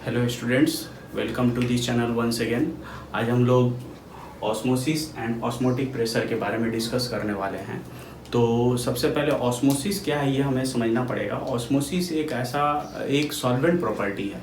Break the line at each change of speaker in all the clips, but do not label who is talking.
Hello students, welcome to this channel once again. आज हम लोग ऑस्मोसिस एंड ऑस्मोटिक प्रेशर के बारे में डिस्कस करने वाले हैं। तो सबसे पहले ऑस्मोसिस क्या है ये हमें समझना पड़ेगा। ऑस्मोसिस एक सॉल्वेंट प्रॉपर्टी है,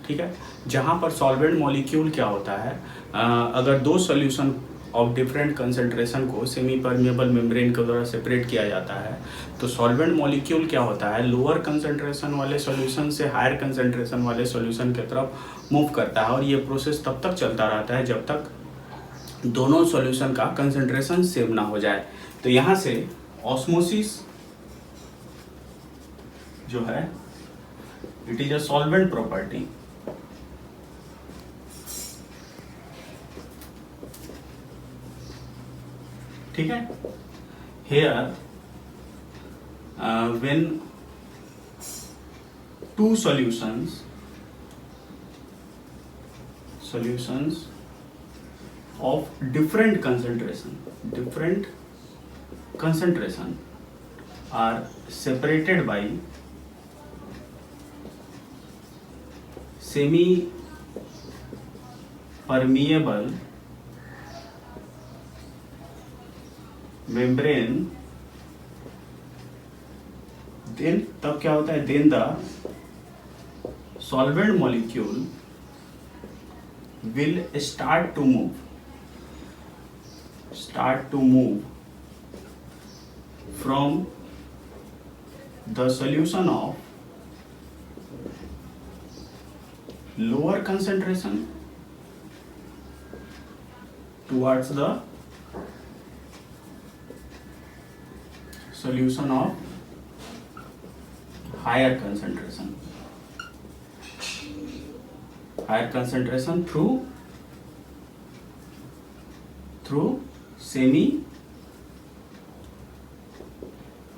ठीक है, जहाँ पर सॉल्वेंट मॉलिक्यूल क्या होता है, अगर दो सॉल्यूशन ऑफ डिफरेंट कंसंट्रेशन को सेमी परमिएबल मेम्ब्रेन के द्वारा सेपरेट किया जाता है तो सॉल्वेंट मॉलिक्यूल क्या होता है, लोअर कंसंट्रेशन वाले सॉल्यूशन से हायर कंसंट्रेशन वाले सॉल्यूशन की तरफ मूव करता है। और ये प्रोसेस तब तक चलता रहता है जब तक दोनों सॉल्यूशन का कंसंट्रेशन सेम ना हो जाए। तो यहाँ से ऑस्मोसिस जो है it is a solvent property. ठीक है, here when two solutions of different concentration are separated by semi permeable membrane, then तब क्या होता है, then the solvent molecule will start to move from the solution of lower concentration towards the solution of higher concentration through semi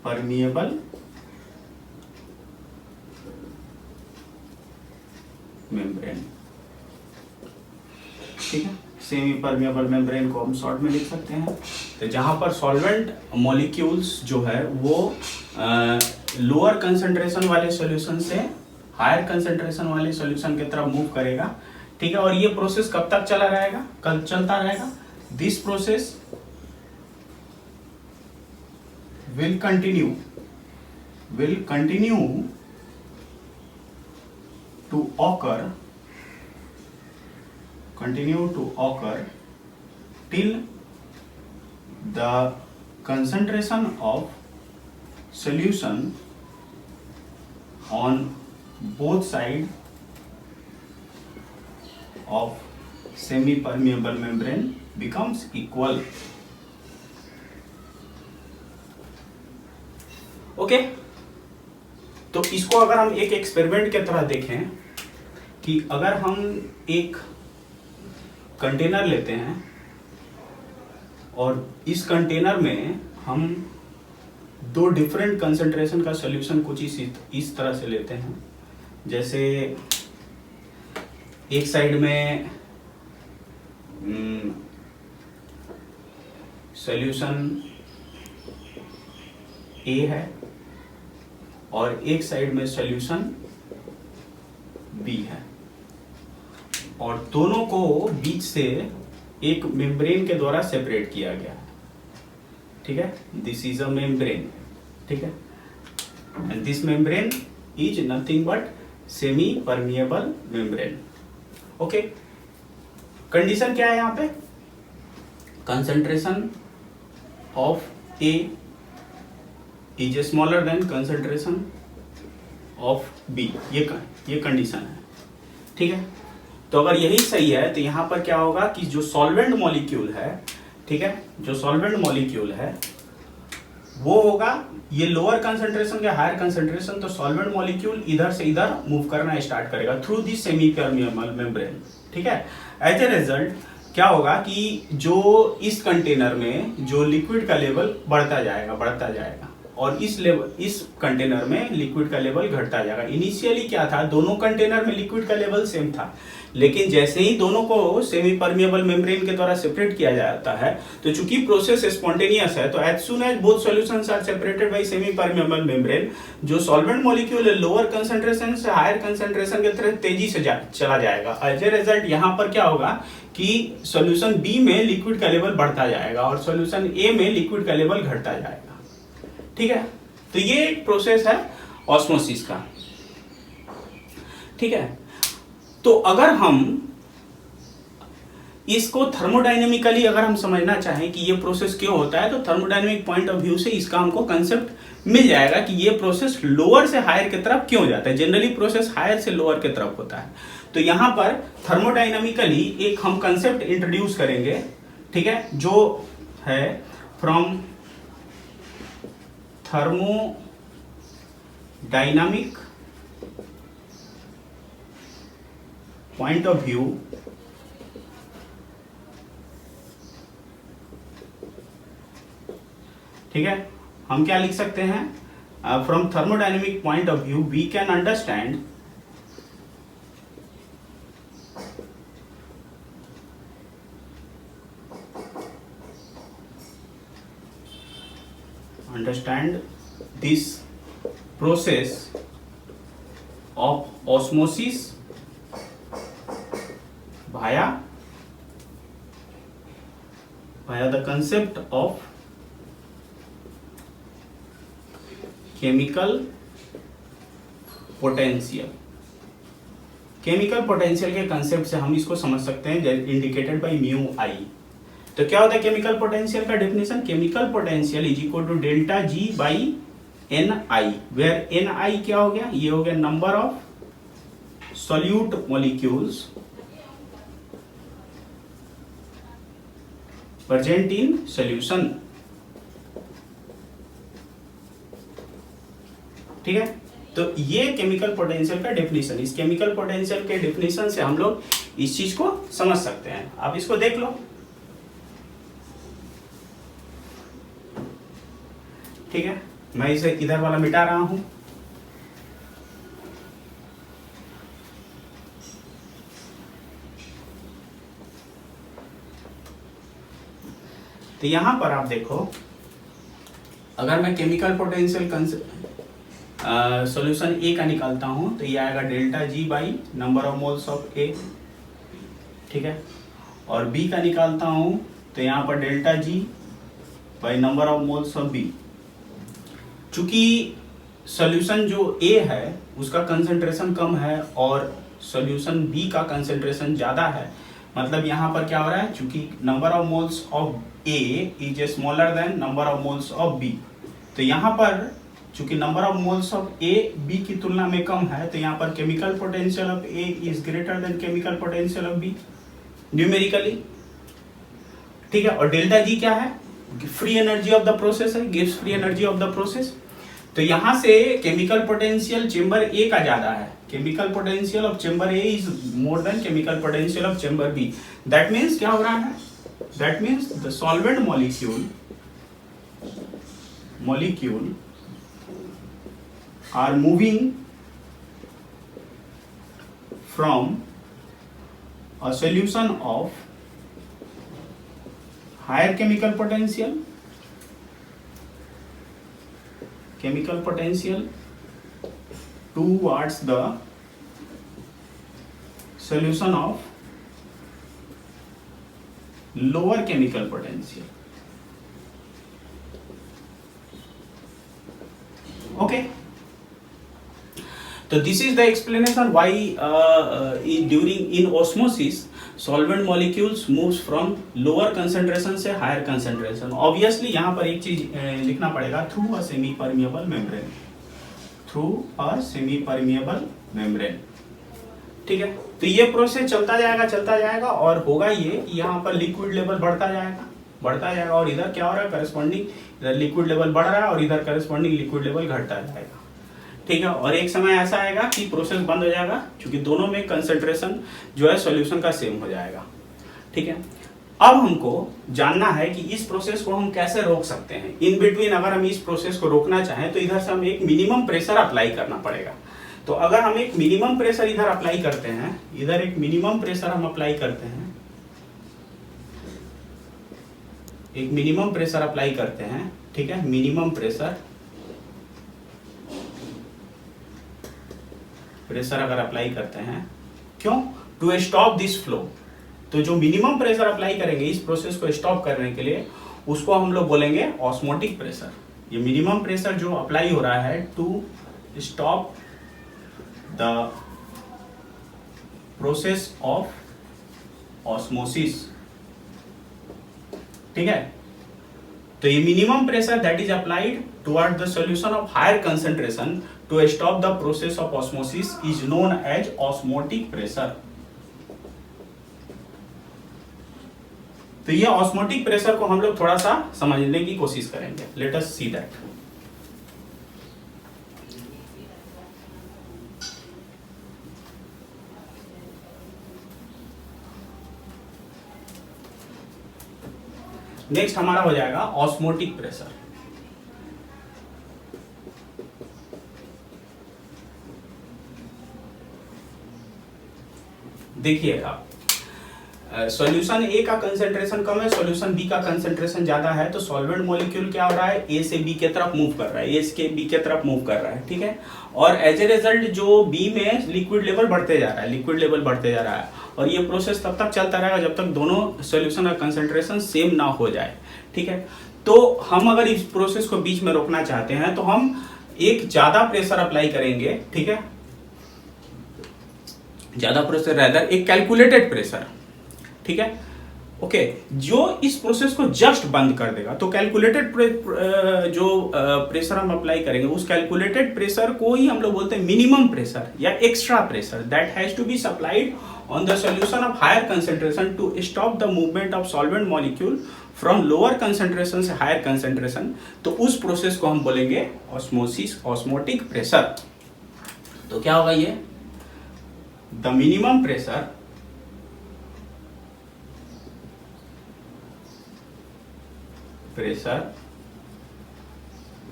permeable membrane। ठीक है, semi permeable membrane को हम short में लिख सकते हैं। तो जहाँ पर सॉल्वेंट मॉलिक्यूल्स जो है वो लोअर कंसंट्रेशन वाले सॉल्यूशन से हायर कंसंट्रेशन वाले सॉल्यूशन की तरफ मूव करेगा। ठीक है, और ये प्रोसेस कब तक चलता रहेगा। This process will continue to occur till the concentration of solution on both sides of semi permeable membrane becomes equal। Okay, तो इसको अगर हम एक एक्सपेरिमेंट की तरह देखें कि अगर हम एक कंटेनर लेते हैं और इस कंटेनर में हम दो डिफरेंट कंसंट्रेशन का सॉल्यूशन कुछ इस तरह से लेते हैं। जैसे एक साइड में सॉल्यूशन ए है और एक साइड में सॉल्यूशन बी है, और दोनों को बीच से एक मेम्ब्रेन के द्वारा सेपरेट किया गया है। ठीक है, दिस इज अ मेम्ब्रेन। ठीक है, and this membrane is nothing but semi permeable membrane. Okay, condition क्या है यहाँ पे, concentration of A is smaller than concentration of B, ये कंडीशन है। ठीक है, तो अगर यही सही है तो यहाँ पर क्या होगा कि जो सॉल्वेंट मॉलिक्यूल है, ठीक है, जो सॉल्वेंट मॉलिक्यूल है वो होगा ये लोअर कंसंट्रेशन या हायर कंसंट्रेशन, तो सॉल्वेंट मॉलिक्यूल इधर से इधर मूव करना स्टार्ट करेगा through this semi permeable membrane. ठीक है, एज ए रिजल्ट क्या होगा कि जो इस कंटेनर में जो लिक्विड का लेवल बढ़ता जाएगा और इस कंटेनर में लिक्विड का लेवल घटता जाएगा। इनिशियली क्या था, दोनों कंटेनर में लिक्विड का लेवल सेम था, लेकिन जैसे ही दोनों को सेमी परमिएबल मेम्ब्रेन के द्वारा सेपरेट किया जाता है, तो चूंकि प्रोसेस स्पॉन्टेनियस है, तो as soon as both solutions are separated by semi permeable membrane, जो सॉल्वेंट मॉलिक्यूल है लोअर कंसंट्रेशन से हायर कंसंट्रेशन की तरफ तेजी से चला जाएगा। एज ए रिजल्ट यहाँ पर क्या होगा कि सॉल्यूशन बी में लिक्विड का लेवल बढ़ता जाएगा और सॉल्यूशन ए में लिक्विड का लेवल घटता जाएगा। ठीक है, तो ये एक प्रोसेस है ऑस्मोसिस का। ठीक है, तो अगर हम इसको थर्मोडायनेमिकली अगर हम समझना चाहें कि ये प्रोसेस क्यों होता है, तो थर्मोडायनेमिक पॉइंट ऑफ व्यू से इसका हमको कंसेप्ट मिल जाएगा कि ये प्रोसेस लोअर से हायर की तरफ क्यों जाता है। जनरली प्रोसेस हायर से लोअर की तरफ होता है, तो यहां पर थर्मोडायनेमिकली एक हम कंसेप्ट इंट्रोड्यूस करेंगे, ठीक है, जो है from thermodynamic point of view ठीक है, हम क्या लिख सकते हैं, from thermodynamic point of view we can understand this process of osmosis via the concept of chemical potential। Chemical potential के कंसेप्ट से हम इसको समझ सकते हैं, इंडिकेटेड बाय म्यू आई। तो क्या होता है केमिकल पोटेंशियल का definition, chemical potential is equal to delta G by N I, where N I क्या हो गया, ये हो गया number of solute molecules present in solution. ठीक है, तो ये केमिकल पोटेंशियल का डेफिनेशन, इस केमिकल पोटेंशियल के डेफिनेशन से हम लोग इस चीज को समझ सकते हैं। आप इसको देख लो, ठीक है, मैं इसे इधर वाला मिटा रहा हूं। तो यहां पर आप देखो, अगर मैं केमिकल पोटेंशियल सॉल्यूशन ए का निकालता हूं, तो ये आएगा delta G by number of moles of A. ठीक है, और बी का निकालता हूं तो यहां पर delta G by number of moles of B. चूंकि सॉल्यूशन जो ए है उसका कंसंट्रेशन कम है और सॉल्यूशन बी का कंसंट्रेशन ज्यादा है, मतलब यहाँ पर क्या हो रहा है, चूंकि number of moles of A is smaller than number of moles of B, तो यहाँ पर चूंकि number of moles of A B की तुलना में कम है, तो यहाँ पर chemical potential of A is greater than chemical potential of B numerically. ठीक है, और डेल्टा जी क्या है, free energy of the process है, gives free energy of the process. तो यहां से केमिकल पोटेंशियल चेंबर ए का ज्यादा है, chemical potential of chamber A is more than chemical potential of chamber B. That means क्या हो रहा है, that means the solvent molecule are moving from a solution of higher chemical potential towards the solution of lower chemical potential। okay, so this is the explanation why in osmosis solvent molecules moves from lower concentration से higher concentration. Obviously यहाँ पर एक चीज लिखना पड़ेगा, through a semi permeable membrane, through a semi permeable membrane. ठीक है, तो ये प्रोसेस चलता जाएगा और होगा ये कि यहाँ पर लिक्विड लेवल बढ़ता जाएगा और इधर क्या हो रहा है, करस्पॉन्डिंग इधर लिक्विड लेवल बढ़ रहा है और इधर करस्पॉन्डिंग लिक्विड लेवल घटता जाएगा। ठीक है, और एक समय ऐसा आएगा कि प्रोसेस बंद हो जाएगा, क्योंकि दोनों में कंसंट्रेशन जो है सॉल्यूशन का सेम हो जाएगा। ठीक है, अब हमको जानना है कि इस प्रोसेस को हम कैसे रोक सकते हैं। इन बिटवीन अगर हम इस प्रोसेस को रोकना चाहें तो इधर से हम एक मिनिमम प्रेशर अप्लाई करना पड़ेगा। तो अगर हम एक मिनिमम प्रेशर इधर अप्लाई करते हैं, इधर एक मिनिमम प्रेशर हम अप्लाई करते हैं, एक मिनिमम प्रेशर अप्लाई करते हैं, ठीक है, मिनिमम प्रेशर अगर अप्लाई करते हैं, क्यों? To stop this flow. तो जो मिनिमम प्रेशर अप्लाई करेंगे इस प्रोसेस को स्टॉप करने के लिए, उसको हम लोग बोलेंगे ऑस्मोटिक प्रेशर। ये मिनिमम प्रेशर जो अप्लाई हो रहा है to stop the process of osmosis, ठीक है। तो ये minimum pressure that is applied toward the solution of higher concentration to stop the process of osmosis is known as osmotic pressure. तो ये ऑस्मोटिक प्रेशर को हम लोग थोड़ा सा समझने की कोशिश करेंगे। Let us see that. Next हमारा हो जाएगा ऑस्मोटिक प्रेशर। देखिए आप, सॉल्यूशन ए का कंसंट्रेशन कम है, सॉल्यूशन बी का कंसंट्रेशन ज्यादा है, तो सॉल्वेंट मॉलिक्यूल क्या हो रहा है, ए से बी के तरफ मूव कर रहा है, ए से बी के तरफ मूव कर रहा है, ठीक है। और एज ए रिजल्ट जो बी में लिक्विड लेवल बढ़ते जा रहा है, लिक्विड लेवल बढ़ते जा रहा है, और ये प्रोसेस तब तक चलता रहेगा जब तक दोनों सॉल्यूशन का कंसंट्रेशन सेम ना हो जाए, ठीक है। तो हम अगर इस प्रोसेस को बीच में रोकना चाहते हैं तो हम एक ज्यादा प्रेशर अप्लाई करेंगे, ठीक है, ज्यादा प्रेशर रेदर एक कैलकुलेटेड प्रेशर, ठीक है, ओके, जो इस प्रोसेस को जस्ट बंद कर देगा। तो कैलकुलेटेड जो प्रेशर हम अप्लाई करेंगे उस कैलकुलेटेड प्रेशर को ही हम लोग बोलते हैं मिनिमम प्रेशर या extra pressure that has to be supplied on the solution of higher concentration to stop the movement of solvent molecule from lower concentration से हायर कंसंट्रेशन। तो उस प्रोसेस को हम बोलेंगे ऑस्मोसिस, ऑस्मोटिक प्रेशर। तो क्या होगा ये, the minimum pressure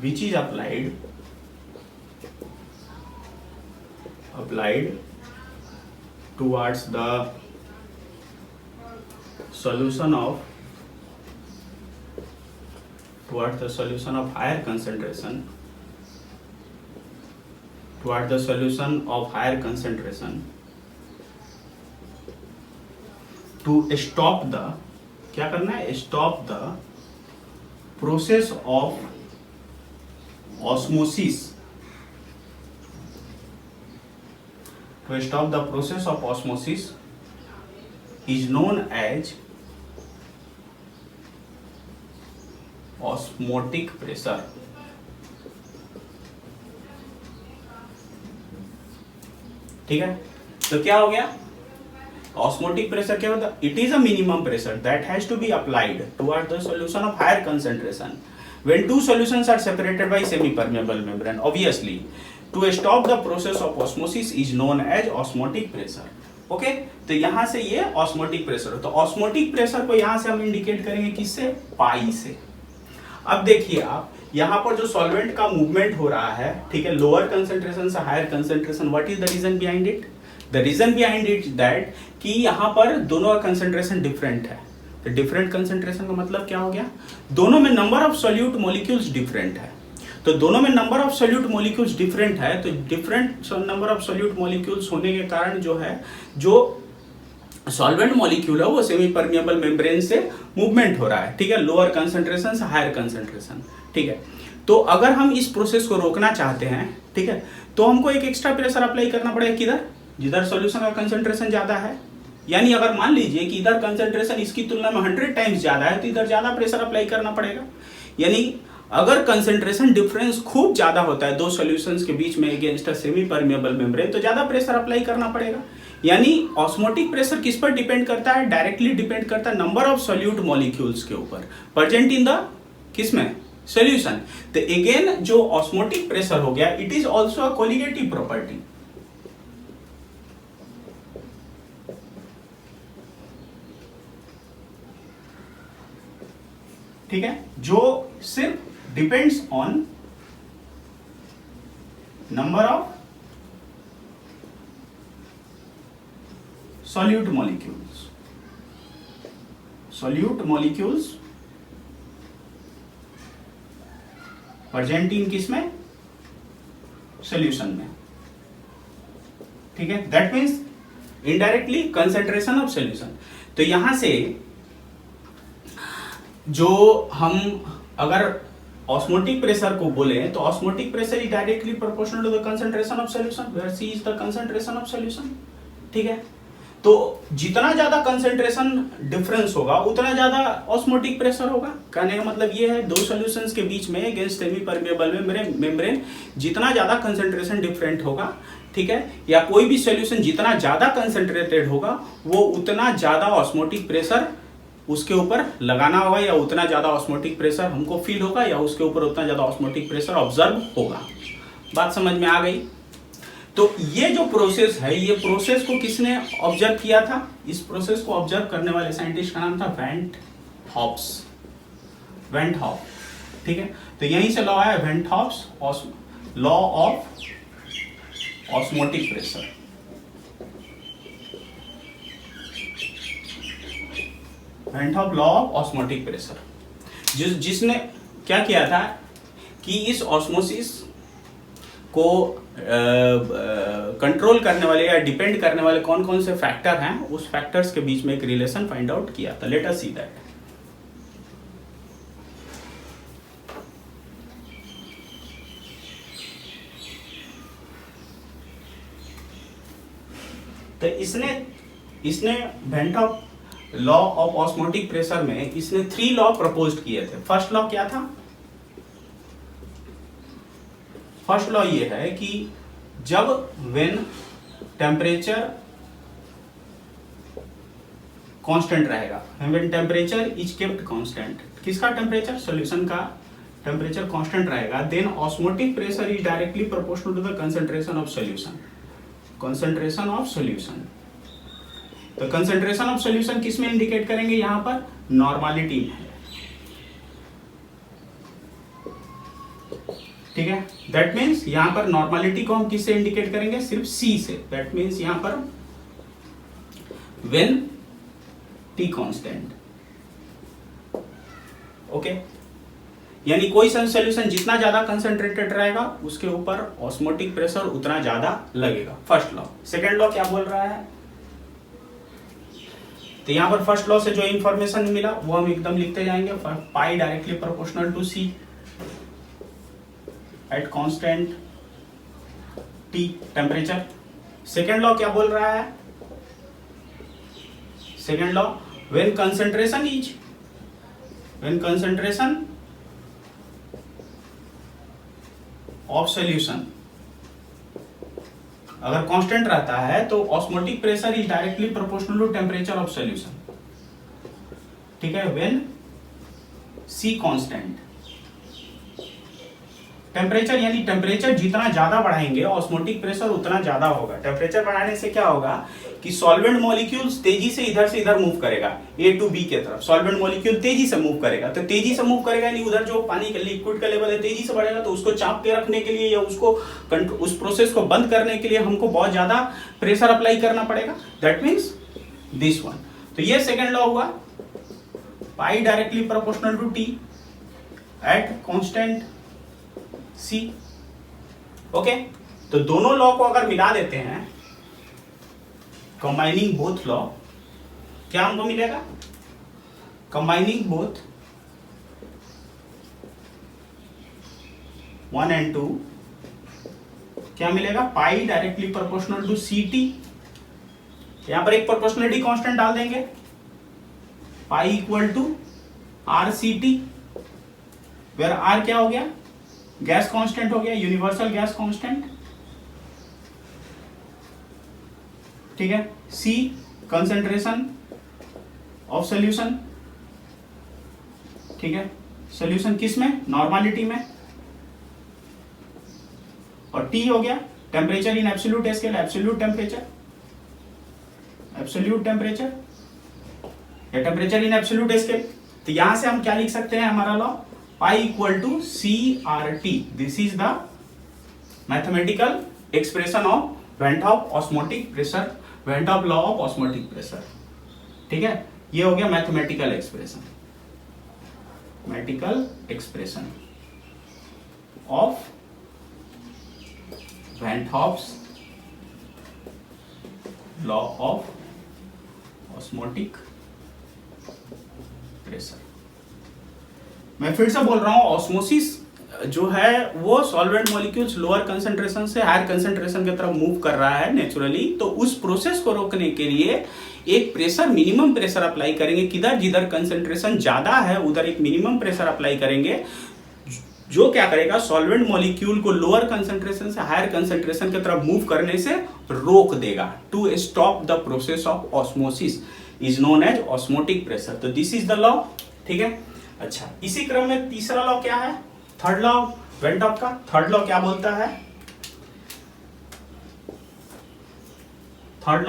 which is applied towards the solution of higher concentration, to stop the, क्या करना है, stop the process of osmosis, to stop the process of osmosis is known as osmotic pressure। ठीक है, तो क्या हो गया, osmotic pressure क्या होता है, it is a minimum pressure that has to be applied toward the solution of higher concentration when two solutions are separated by semi permeable membrane, obviously to stop the process of osmosis is known as osmotic pressure. Okay, तो यहां से ये osmotic pressure, तो osmotic pressure को यहां से हम indicate करेंगे किससे, पाई से। अब देखिए आप, यहाँ पर जो सॉल्वेंट का मूवमेंट हो रहा है, ठीक है, लोअर कंसंट्रेशन से higher concentration, what is the reason behind it, the reason behind it that कि यहाँ पर दोनों का कंसंट्रेशन डिफरेंट है। तो डिफरेंट कंसंट्रेशन का मतलब क्या हो गया, दोनों में number of solute molecules different है। तो दोनों में number of solute molecules different है, तो different number of solute molecules होने के कारण जो है, जो सॉल्वेंट मॉलिक्यूल है वो सेमी परमिएबल मेम्ब्रेन से मूवमेंट हो रहा है, ठीक है, लोअर कंसंट्रेशन से हायर कंसंट्रेशन, ठीक है। तो अगर हम इस प्रोसेस को रोकना चाहते हैं, ठीक है, तो हमको एक एक्स्ट्रा प्रेशर अप्लाई करना पड़ेगा, किधर, जिधर सॉल्यूशन का कंसंट्रेशन ज्यादा है। यानी अगर मान लीजिए कि इधर कंसंट्रेशन इसकी तुलना में 100 टाइम्स ज्यादा है, तो इधर ज्यादा प्रेशर अप्लाई करना पड़ेगा। यानी अगर कंसंट्रेशन डिफरेंस खूब ज्यादा होता है दो सॉल्यूशंस के बीच में against a semi permeable membrane, तो ज्यादा प्रेशर अप्लाई करना पड़ेगा। यानी ऑस्मोटिक प्रेशर किस पर डिपेंड करता है, डायरेक्टली डिपेंड करता है नंबर ऑफ सॉल्यूट मॉलिक्यूल्स के ऊपर प्रेजेंट इन द किसमें, सॉल्यूशन। तो अगेन जो ऑस्मोटिक प्रेशर हो गया, it is also a colligative property. ठीक है, जो सिर्फ depends on number of solute molecules present in किसमें, सोल्यूशन में, ठीक है, that means indirectly concentration of solution. तो यहां से जो हम अगर ऑस्मोटिक प्रेशर को बोले तो osmotic pressure is directly proportional to the concentration of solution where C is the concentration of solution, ठीक है। तो जितना ज्यादा कंसेंट्रेशन डिफरेंस होगा उतना ज्यादा ऑस्मोटिक प्रेशर होगा। कहने का मतलब ये है, दो सॉल्यूशंस के बीच में अगेंस्ट सेमी परमेबल मेम्ब्रेन जितना ज्यादा कंसेंट्रेशन डिफरेंट होगा, ठीक है, या कोई भी सॉल्यूशन जितना ज्यादा कंसेंट्रेटेड होगा वो उतना ज्यादा ऑस्मोटिक प्रेशर उसके ऊपर लगाना होगा, या उतना ज्यादा ऑस्मोटिक प्रेशर हमको फील होगा, या उसके ऊपर उतना ज्यादा ऑस्मोटिक प्रेशर ऑब्जर्व होगा। बात समझ में आ गई। तो ये जो प्रोसेस है, ये प्रोसेस को किसने ऑब्जर्व किया था? इस प्रोसेस को ऑब्जर्व करने वाले साइंटिस्ट का नाम था वेंट हॉप्स, ठीक है। तो यहीं से लॉ आया went hops law of osmotic pressure. Went hop law of osmotic pressure, जिसने क्या किया था कि इस ऑस्मोसिस को कंट्रोल करने वाले या डिपेंड करने वाले कौन कौन से फैक्टर हैं, उस फैक्टर्स के बीच में एक रिलेशन फाइंड आउट किया था। Let us see that. तो इसने went hop law of osmotic pressure में इसने 3 लॉ प्रपोज किए थे। फर्स्ट लॉ क्या था? फर्स्ट लॉ ये है कि जब व्हेन टेम्परेचर कांस्टेंट रहेगा, when temperature is kept constant, किसका टेम्परेचर? सॉल्यूशन का टेम्परेचर कांस्टेंट रहेगा, then osmotic pressure is directly proportional to the concentration of solution. Concentration of solution, तो कंसंट्रेशन ऑफ सॉल्यूशन किस में इंडिकेट करेंगे? यहां पर नॉर्मालिटी में, ठीक है। दैट मीन्स यहां पर नॉर्मालिटी को हम किससे इंडिकेट करेंगे? सिर्फ सी से। दैट मीन्स यहां पर व्हेन टी कांस्टेंट, ओके। यानी कोई सॉल्यूशन जितना ज्यादा कंसंट्रेटेड रहेगा उसके ऊपर ऑस्मोटिक प्रेशर उतना ज्यादा लगेगा। First law. सेकेंड लॉ क्या बोल रहा है? तो यहां पर फर्स्ट लॉ से जो इंफॉर्मेशन मिला वो हम एकदम लिखते जाएंगे। Pi directly proportional to C at constant T temperature. Second law क्या बोल रहा है? Second law, when concentration of solution अगर कांस्टेंट रहता है तो osmotic pressure is directly proportional to temperature of solution, ठीक है। व्हेन सी कांस्टेंट, टेम्परेचर यानी टेम्परेचर जितना ज्यादा बढ़ाएंगे ऑस्मोटिक प्रेशर उतना ज्यादा होगा। टेम्परेचर बढ़ाने से क्या होगा कि सॉल्वेंट मॉलिक्यूल्स तेजी से इधर मूव करेगा, ए टू बी के तरफ। सॉल्वेंट मॉलिक्यूल तेजी से मूव करेगा, तो तेजी से मूव करेगा यानी उधर जो पानी का लिक्विड का लेवल है तेजी से बढ़ेगा, तो उसको चाप के रखने के लिए या उसको उस प्रोसेस को बंद करने के लिए हमको बहुत ज्यादा प्रेशर अप्लाई करना पड़ेगा। That means this one. तो ये सेकेंड लॉ हुआ, pi directly proportional to T at constant C, okay. तो दोनों लॉ को अगर मिला देते हैं, कंबाइनिंग बोथ लॉ, क्या हमको मिलेगा? कंबाइनिंग बोथ 1 and 2 क्या मिलेगा? Pi directly proportional to C T. यहां पर एक प्रोपोर्शनलिटी कांस्टेंट डाल देंगे, pi equal to R C T, where R क्या हो गया? गैस कांस्टेंट हो गया, यूनिवर्सल गैस कांस्टेंट, ठीक है। सी कंसंट्रेशन ऑफ सॉल्यूशन, ठीक है। सॉल्यूशन किस में? नॉर्मालिटी में। और टी हो गया temperature in absolute scale, absolute temperature या टेम्परेचर इन एब्सोल्यूट स्केल, तो यहां से हम क्या लिख सकते हैं, हमारा law pi equal to CRT, this is the mathematical expression of van't Hoff osmotic pressure, van't Hoff law of osmotic pressure. ठीक है, ये हो गया mathematical expression, mathematical expression of van't Hoff's law of osmotic pressure. मैं फिर से बोल रहा हूं, ऑस्मोसिस जो है वो सॉल्वेंट मॉलिक्यूल्स लोअर कंसंट्रेशन से हायर कंसंट्रेशन की तरफ मूव कर रहा है नेचुरली, तो उस प्रोसेस को रोकने के लिए एक प्रेशर, मिनिमम प्रेशर अप्लाई करेंगे। किधर जिधर कंसंट्रेशन ज्यादा है उधर एक मिनिमम प्रेशर अप्लाई करेंगे, जो क्या करेगा, सॉल्वेंट मॉलिक्यूल को लोअर कंसंट्रेशन से हायर कंसंट्रेशन की तरफ मूव करने से रोक देगा। To stop the process of osmosis is known as osmotic pressure. तो दिस इज द लॉ। ठीक है, अच्छा, इसी क्रम में तीसरा लॉ क्या है, थर्ड लॉ वेन हॉफ का। थर्ड लॉ क्या बोलता है, थर्ड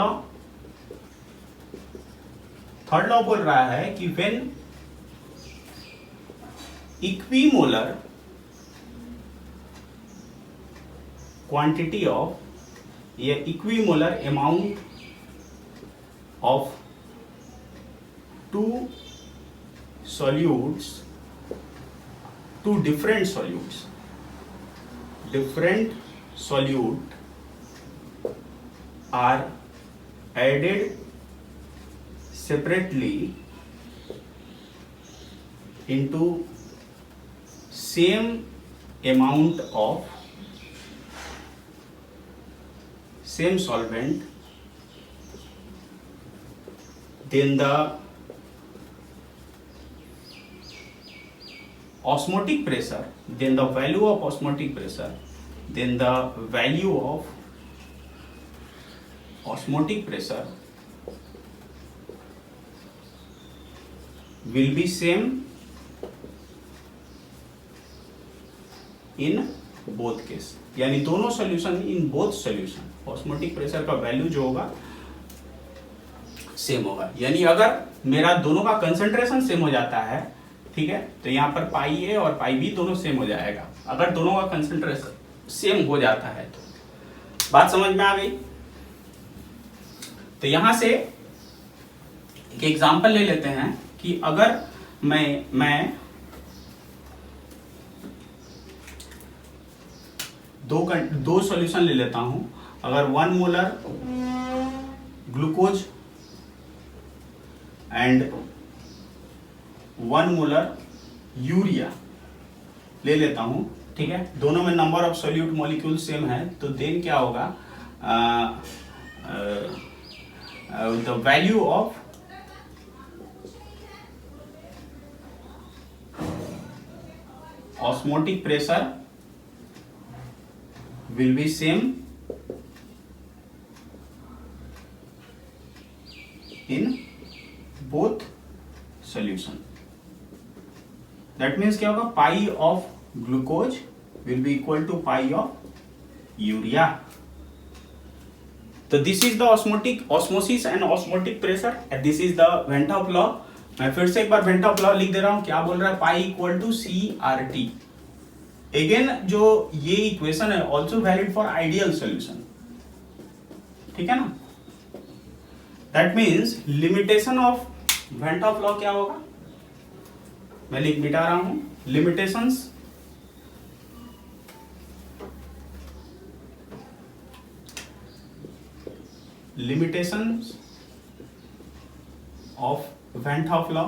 लॉ बोल रहा है कि व्हेन इक्विमोलर क्वांटिटी ऑफ या equimolar amount of two solutes, two different solute are added separately into same amount of same solvent, then the osmotic pressure, then the value of osmotic pressure, then the value of osmotic pressure will be same in both case, यानी दोनों solution, इन both solution osmotic pressure का value जो होगा same होगा। यानी अगर मेरा दोनों का कंसंट्रेशन सेम हो जाता है, ठीक है, तो यहाँ पर पाई ए और पाई बी दोनों सेम हो जाएगा। अगर दोनों का कंसंट्रेशन सेम हो जाता है तो बात समझ में आ गई। तो यहां से एक एग्जांपल ले लेते हैं कि अगर मैं दो सॉल्यूशन ले लेता हूं। अगर 1 molar glucose and 1 molar urea ले लेता हूं, ठीक है, दोनों में number of solute molecule same है, तो देन क्या होगा, the value of osmotic pressure will be same in both solution. That means क्या होगा, pi of glucose will be equal to pi of urea. तो this is the osmosis and osmotic pressure, this is the van't Hoff law. मैं फिर से एक बार when Hoff law लिख दे रहा हूं, क्या बोल रहा है, pi equal to CRT। Again जो ये इक्वेशन है also valid for ideal solution, ठीक है ना। That means limitation of van Hoff law क्या होगा, मैं लिख मिटा रहा हूं, limitations of van Hoff law.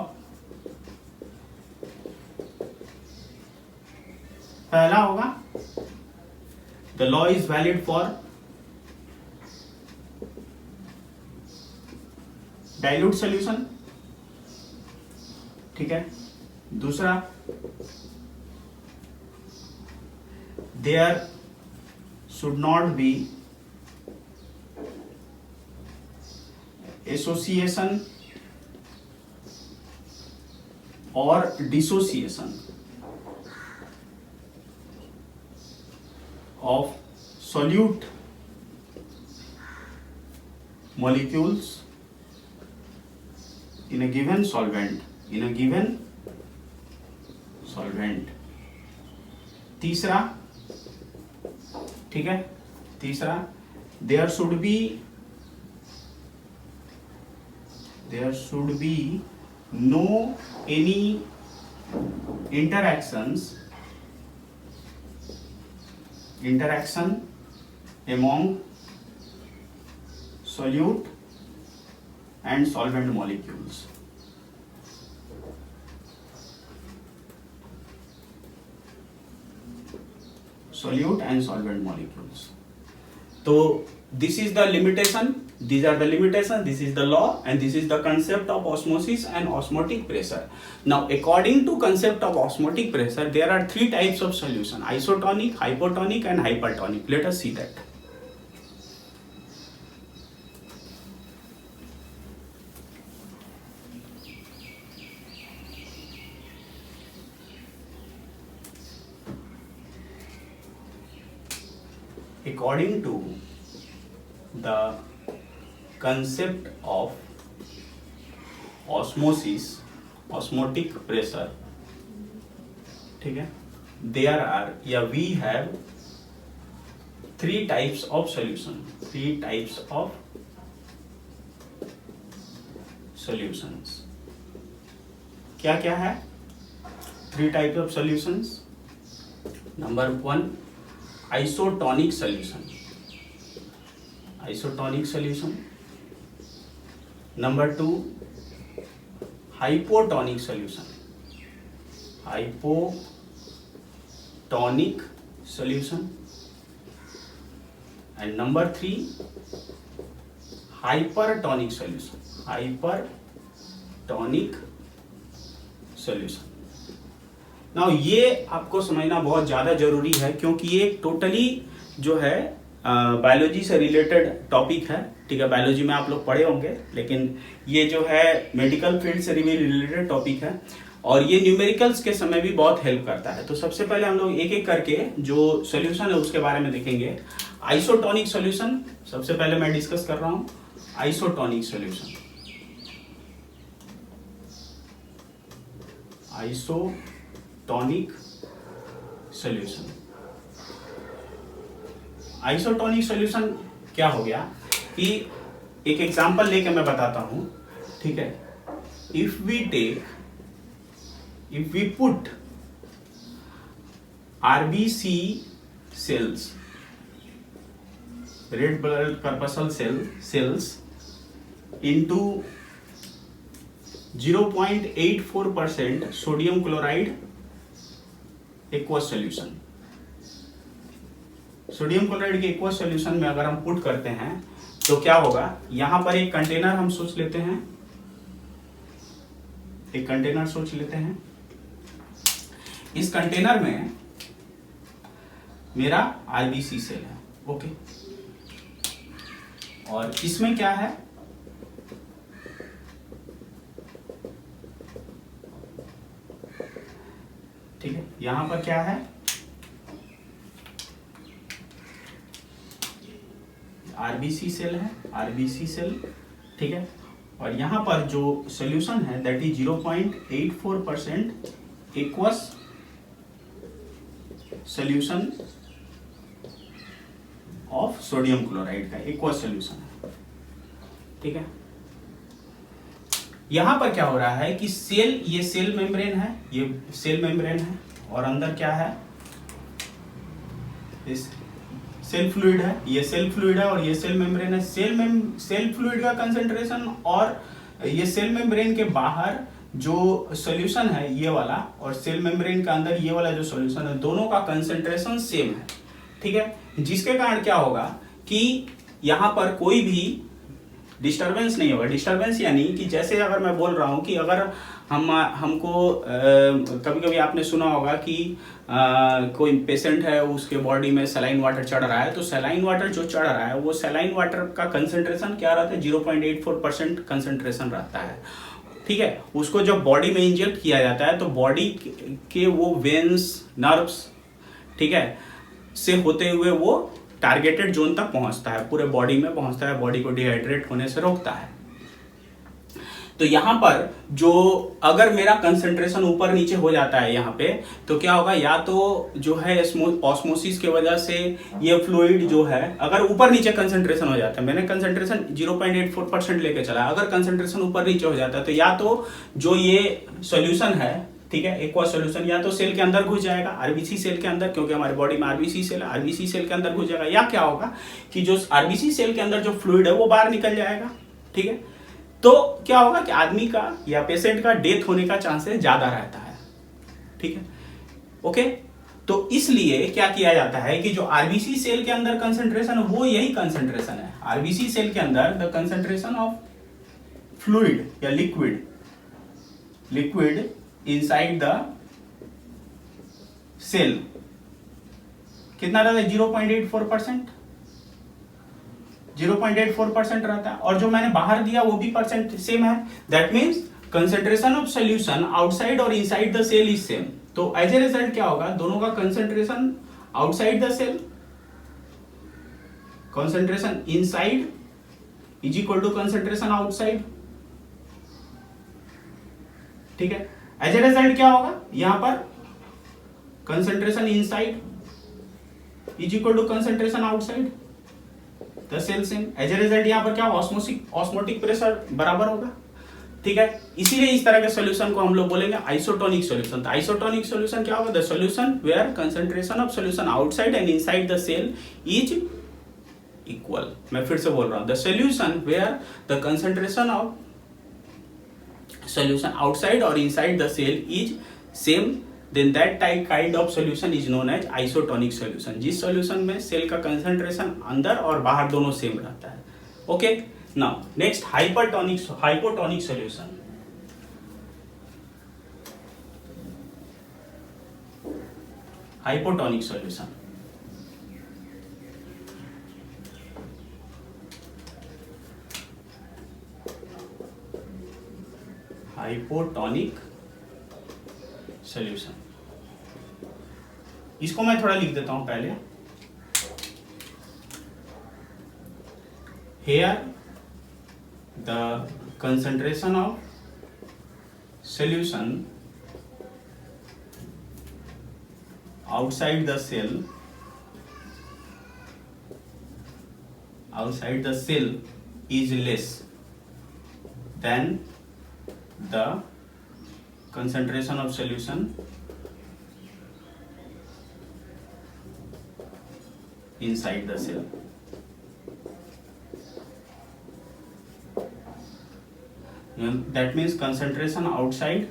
पहला होगा, the law is valid for dilute solution, ठीक है। दूसरा, there should not be association और dissociation of solute molecules in a given solvent, in a given solvent. तीसरा, ठीक है, तीसरा, there should be no any interaction among solute and solvent molecules। solute and solvent molecules। तो this is the limitation, these are the limitations, this is the law, and this is the concept of osmosis and osmotic pressure। Now according to concept of osmotic pressure, there are three types of solution: isotonic, hypotonic and hypertonic। Let us see that। According to the concept of osmosis, osmotic pressure, ठीक है, there are, या we have three types of solution, three types of solutions। क्या क्या है? three types of solutions। Number one, isotonic solution, isotonic solution। Number two, hypotonic solution, hypotonic solution। and number three, hypertonic solution, hypertonic solution। Now ये आपको समझना बहुत ज़्यादा जरूरी है, क्योंकि ये टोटली जो है बायोलॉजी से रिलेटेड टॉपिक है, ठीक है। बायोलॉजी में आप लोग पढ़े होंगे, लेकिन ये जो है मेडिकल फील्ड से भी रिलेटेड टॉपिक है, और ये न्यूमेरिकल्स के समय भी बहुत हेल्प करता है। तो सबसे पहले हम लोग एक एक करके जो सोल्यूशन है उसके बारे में देखेंगे। आइसोटोनिक सोल्यूशन सबसे पहले मैं डिस्कस कर रहा हूँ। Isotonic solution, isotonic solution. Isotonic solution क्या हो गया कि एक एग्जांपल लेके मैं बताता हूं, ठीक है। If we put RBC cells, red blood corpuscle cells into 0.84% sodium chloride aqueous solution. Sodium chloride के एक्वस सोल्यूशन में अगर हम पुट करते हैं तो क्या होगा, यहां पर एक कंटेनर हम सोच लेते हैं, एक कंटेनर सोच लेते हैं। इस कंटेनर में मेरा आरबीसी सेल है, ओके, और इसमें क्या है, ठीक है, यहां पर क्या है, आरबीसी सेल है, आरबीसी सेल, ठीक है। और यहां पर जो सॉल्यूशन है that is 0.84% aqueous solution of sodium chloride का एक्वस सॉल्यूशन है, ठीक है। यहां पर क्या हो रहा है कि सेल, ये सेल मेम्ब्रेन है, ये सेल मेम्ब्रेन है, और अंदर क्या है, इस सेल फ्लूइड है, ये सेल फ्लूइड है और ये सेल मेम्ब्रेन है। सेल फ्लूइड का कंसंट्रेशन और ये सेल मेम्ब्रेन के बाहर जो सॉल्यूशन है ये वाला, और सेल मेम्ब्रेन के अंदर ये वाला जो सॉल्यूशन है, दोनों का कंसंट्रेशन सेम है, ठीक है। जिसके कारण क्या होगा कि यहां पर कोई भी डिस्टरबेंस नहीं होगा। डिस्टरबेंस यानी कि जैसे अगर मैं बोल रहा हूं कि अगर हमको कभी कभी आपने सुना होगा कि कोई पेशेंट है, उसके बॉडी में सलाइन वाटर चढ़ रहा है, तो सलाइन वाटर जो चढ़ रहा है वो सलाइन वाटर का कंसंट्रेशन क्या रहता है, 0.84% कंसंट्रेशन रहता है, ठीक है। उसको जब बॉडी में इंजेक्ट किया जाता है तो बॉडी के वो वेन्स, नर्व्स, ठीक है, से होते हुए वो टारगेटेड जोन तक पहुंचता है, पूरे बॉडी में पहुंचता है, बॉडी को डिहाइड्रेट होने से रोकता है। तो यहाँ पर जो अगर मेरा कंसंट्रेशन ऊपर नीचे हो जाता है यहाँ पे, तो क्या होगा, या तो जो है ऑस्मोसिस की वजह से ये फ्लूइड जो है अगर ऊपर नीचे कंसंट्रेशन हो जाता है, मैंने कंसंट्रेशन 0.84% लेके चला, अगर कंसंट्रेशन ऊपर नीचे हो जाता है तो या तो जो ये सॉल्यूशन है, ठीक है, एक्वा सॉल्यूशन, या तो सेल के अंदर घुस जाएगा, आरबीसी सेल के अंदर, क्योंकि हमारे बॉडी में आरबीसी सेल है, आरबीसी सेल के अंदर घुस जाएगा, या क्या होगा कि जो आरबीसी सेल के अंदर जो फ्लूइड है वो बाहर निकल जाएगा। ठीक है, तो क्या होगा कि आदमी का या पेशेंट का डेथ होने का चांसेस ज्यादा रहता है। ठीक है, ओके। तो इसलिए क्या किया जाता है कि जो आरबीसी सेल के अंदर कंसंट्रेशन है वो यही कंसंट्रेशन है, आरबीसी सेल के अंदर द कंसंट्रेशन ऑफ फ्लूइड या लिक्विड इनसाइड द सेल कितना रहता है, 0.84%, 0.84% रहता है, और जो मैंने बाहर दिया वो भी परसेंट सेम है। That means concentration of solution outside और inside the cell is same. तो एज ए रिजल्ट क्या होगा, दोनों का concentration outside the cell, concentration inside is equal to concentration outside. ठीक है, एज ए रिजल्ट क्या होगा, यहां पर concentration inside is equal to concentration outside the cell same. As a result यहां पर क्या, ऑस्मोटिक प्रेशर बराबर होगा। ठीक है, इसीलिए इस तरह के सॉल्यूशन को हम लोग बोलेंगे आइसोटोनिक सॉल्यूशन। तो आइसोटोनिक सॉल्यूशन क्या होगा, the solution where concentration of solution outside and inside the cell is equal. मैं फिर से बोल रहा हूं, the solution where the concentration of solution outside or inside the cell is same, then that type kind of solution is known as isotonic solution। जिस solution में cell का concentration अंदर और बाहर दोनों सेम रहता है। Okay, now next hypotonic solution. Hypotonic solution hypotonic solution, इसको मैं थोड़ा लिख देता हूं पहले। Here the concentration of solution outside the cell is less than the concentration of solution inside the cell। That means concentration outside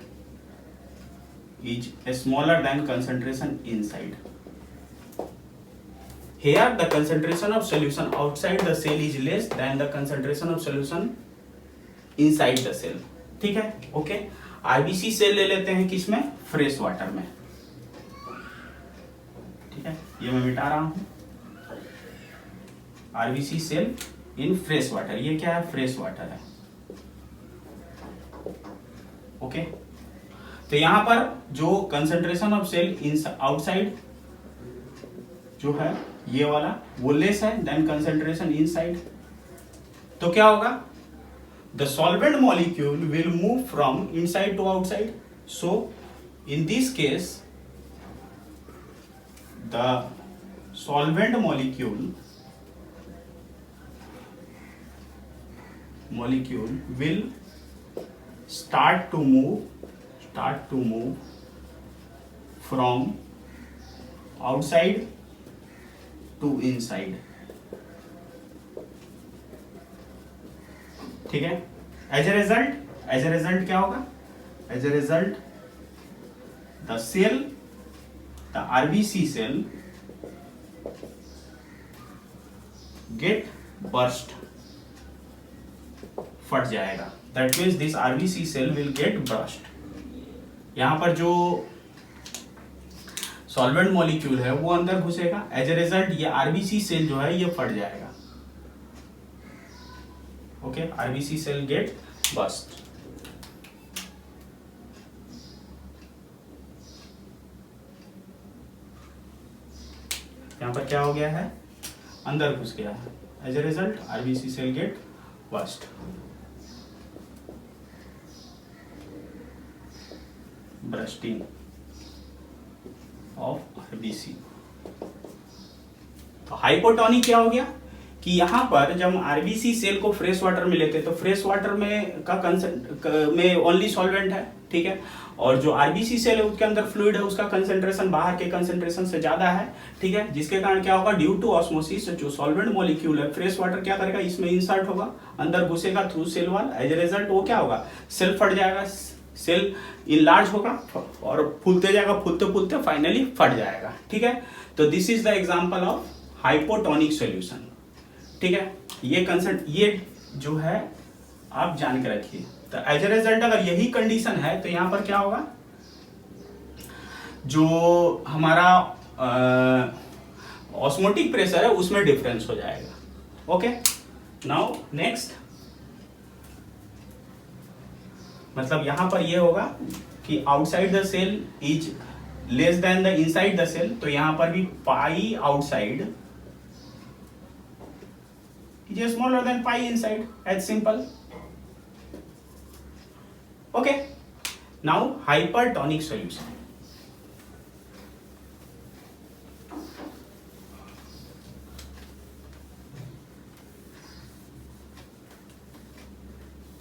is smaller than concentration inside। Here the concentration of solution outside the cell is less than the concentration of solution inside the cell। ठीक है, okay. RBC cell ले लेते हैं किसमें, fresh water में। ठीक है, ये मैं मिटा रहा हूं, RBC cell in fresh water, ये क्या है, फ्रेश वाटर है। ओके, तो यहां पर जो concentration of cell in outside जो है ये वाला वो लेस है देन कंसंट्रेशन इनसाइड। तो क्या होगा, the solvent molecule will move from inside to outside। So in this case the solvent molecule will start to move from outside to inside। ठीक है, एज ए रिजल्ट क्या होगा, as a result the RBC cell get burst, फट जाएगा। That means this RBC cell will get burst. यहां पर जो solvent molecule है वो अंदर घुसेगा, एज ए रिजल्ट ये आरबीसी सेल जो है ये फट जाएगा। Okay, RBC cell get burst. यहां पर क्या हो गया है, अंदर घुस गया है, as a result RBC cell get burst. Bursting of RBC. तो हाइपोटोनिक क्या हो गया कि यहाँ पर जब आरबीसी सेल को फ्रेश वाटर में लेते हैं तो फ्रेश वाटर में में ओनली सॉल्वेंट है, ठीक है, और जो आरबीसी सेल है उसके अंदर फ्लूइड है, उसका कंसेंट्रेशन बाहर के कंसेंट्रेशन से ज्यादा है, ठीक है, जिसके कारण क्या होगा, ड्यू टू ऑस्मोसिस जो सॉल्वेंट मॉलिक्यूल है फ्रेश वाटर क्या करेगा, इसमें इंसर्ट होगा, अंदर घुसेगा through cell wall, as a result वो क्या होगा, सेल फट जाएगा, सेल इनलार्ज होगा और फूलते जाएगा, फूलते फूलते फाइनली फट जाएगा, ठीक है। तो this is the example of hypotonic solution, ठीक है। ये कंसेंट ये जो है आप जान के रखिए। तो एज ए रिजल्ट अगर यही कंडीशन है तो यहां पर क्या होगा, जो हमारा ऑस्मोटिक प्रेशर है उसमें डिफरेंस हो जाएगा। ओके, नाउ नेक्स्ट, मतलब यहां पर ये होगा कि outside the cell is less than the inside the cell, तो यहां पर भी pi outside is smaller than pi inside, as simple. Okay, now hypertonic solution.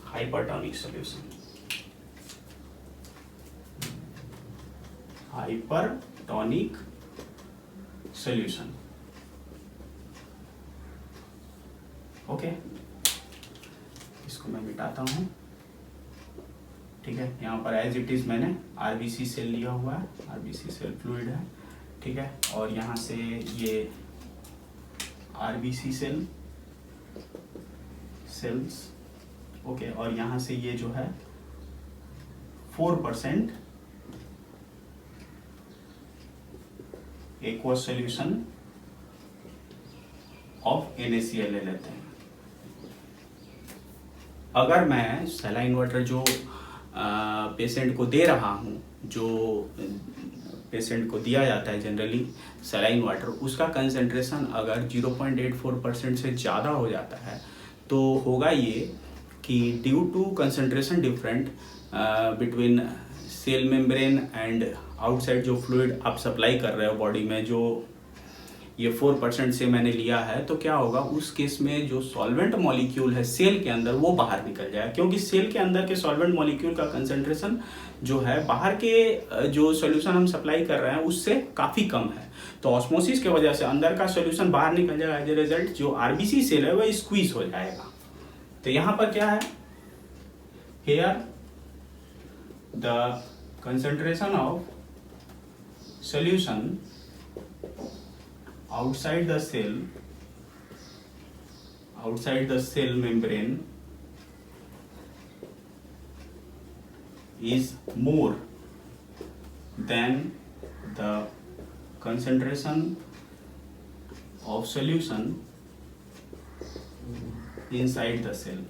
Hypertonic solution. Hypertonic solution. Okay, इसको मैं मिटाता हूँ, ठीक है। यहाँ पर एज इट इज मैंने आरबीसी सेल लिया हुआ है, आरबीसी सेल फ्लूइड है, ठीक है, और यहाँ से ये आरबीसी सेल्स, ओके, और यहाँ से ये जो है 4% एक्वस सॉल्यूशन ऑफ NaCl ले लेते हैं। अगर मैं सलाइन वाटर जो पेशेंट को दे रहा हूँ, जो पेशेंट को दिया जाता है जनरली सलाइन वाटर, उसका कंसंट्रेशन अगर 0.84% से ज़्यादा हो जाता है तो होगा ये कि due to concentration different between cell membrane and outside जो फ्लूइड आप सप्लाई कर रहे हो बॉडी में, जो ये 4% से मैंने लिया है, तो क्या होगा उस केस में जो सॉल्वेंट मॉलिक्यूल है सेल के अंदर वो बाहर निकल जाएगा, क्योंकि सेल के अंदर के सॉल्वेंट मॉलिक्यूल का कंसंट्रेशन जो है बाहर के जो सॉल्यूशन हम सप्लाई कर रहे हैं उससे काफ़ी कम है। तो ऑस्मोसिस की वजह से अंदर का सॉल्यूशन बाहर निकल जाएगा, एज ए रिजल्ट जो आरबीसी सेल है वो स्क्वीज हो जाएगा। तो यहाँ पर क्या है, here the concentration of solution outside the cell membrane is more than the concentration of solution inside the cell.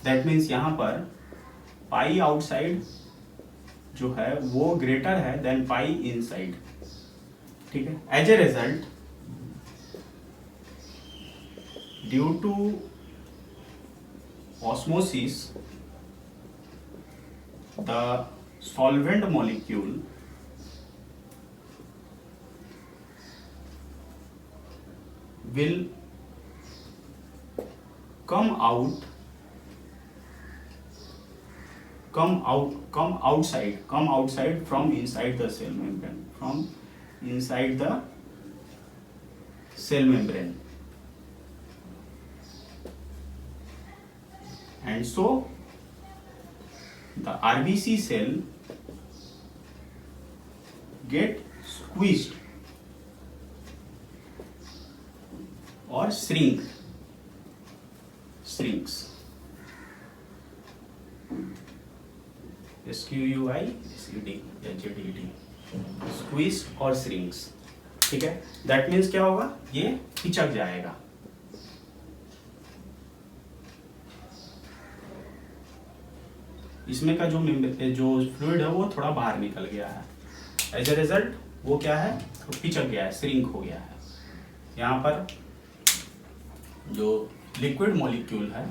That means यहाँ पर पाई आउटसाइड जो है वो ग्रेटर है देन पाई इनसाइड, ठीक है। As a result due to osmosis the solvent molecule will come outside from inside the cell membrane, and so the RBC cell get squeezed or shrinks SQUIZED squeezed और shrinks, ठीक है। That means क्या होगा, ये पिचक जाएगा। इसमें का जो फ्लूइड है वो थोड़ा बाहर निकल गया है, एज ए रिजल्ट वो क्या है, तो पिचक गया है, श्रिंक हो गया है। यहाँ पर जो लिक्विड मॉलिक्यूल है,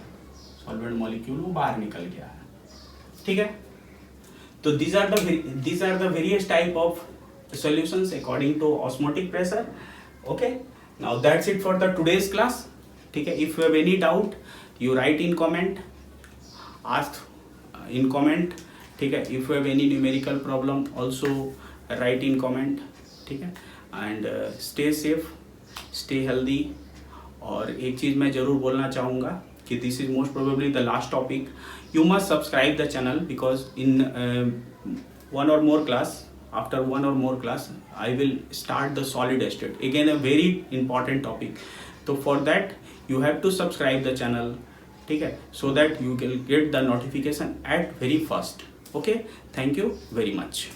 सॉल्वेंट मॉलिक्यूल, वो बाहर निकल गया है, ठीक है। तो these are the various type of solutions according to osmotic pressure. Okay, now that's it for the today's class. ठीक है, if you have any doubt you write in comment, ask in comment. ठीक है, if you have any numerical problem also write in comment. ठीक है, and stay safe, stay healthy. और एक चीज़ मैं ज़रूर बोलना चाहूँगा कि this is most probably the last topic. You must subscribe the channel because in one or more class, after one or more class I will start the solid state, again a very important topic. So for that you have to subscribe the channel, ठीक है, so that you will get the notification at very first. Okay, thank you very much.